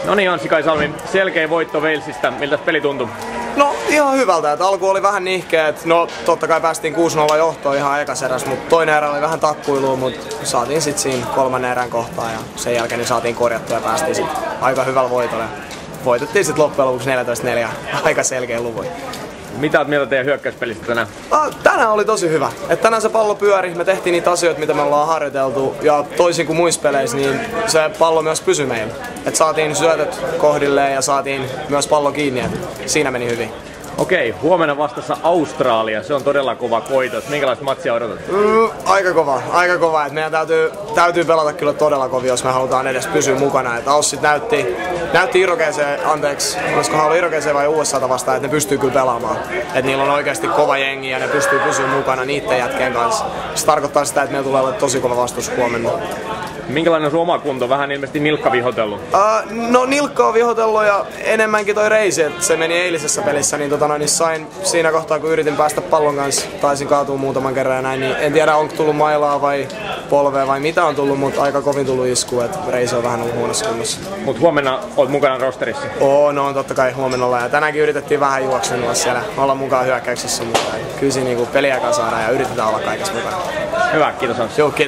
No niin, Anssi Kaisalmi, selkeä voitto Walesista. Miltä peli tuntui? No ihan hyvältä, että alku oli vähän nihkeä, että no totta kai päästiin 6-0 johtoon ihan ekas eräs, mutta toinen erä oli vähän takkuilua, mutta saatiin sitten siinä kolmannen erän kohtaan ja sen jälkeen niin saatiin korjattua ja päästiin sitten aika hyvällä voitolla. Voitettiin sitten loppujen lopuksi 14-4, aika selkeä luvuin. Mitä oot mieltä teidän hyökkäyspelistä tänään? Tänään oli tosi hyvä. Et tänään se pallo pyöri, me tehtiin niitä asioita, mitä me ollaan harjoiteltu ja toisin kuin muissa peleissä, niin se pallo myös pysyi meillä. Et saatiin syötöt kohdilleen ja saatiin myös pallo kiinni, et siinä meni hyvin. Okei, huomenna vastassa Australia, se on todella kova koitos. Minkälaista matsia odotat? Aika kova. Et meidän täytyy pelata kyllä todella kovin, jos me halutaan edes pysyä mukana. Et Aussit näytti Irokeeseen, olisikohan ollut Irokeeseen vai USAta vastaan, että ne pystyy kyllä pelaamaan. Et niillä on oikeasti kova jengi ja ne pystyy pysyä mukana niiden jätkien kanssa. Se tarkoittaa sitä, että meillä tulee olla tosi kova vastus huomenna. Minkälainen on sun oma kunto? Vähän ilmeisesti nilkka vihotellut. No nilkka on vihotellut ja enemmänkin toi reisi, että se meni eilisessä pelissä, niin, niin sain siinä kohtaa kun yritin päästä pallon kanssa, taisin kaatua muutaman kerran ja näin, niin en tiedä onko tullut mailaa vai polvea vai mitä on tullut, mutta aika kovin tullut isku, että reisi on vähän huonossa kunnossa. Mut huomenna oot mukana rosterissa? No totta kai huomenna ollaan ja tänäänkin yritettiin vähän juoksenua siellä, olla mukaan hyökkäyksissä, mutta kyllä siinä niinku peliaikaa saadaan ja yritetään olla kaikessa mukana. Hyvä, kiitos Anssi. Joo, kiitos.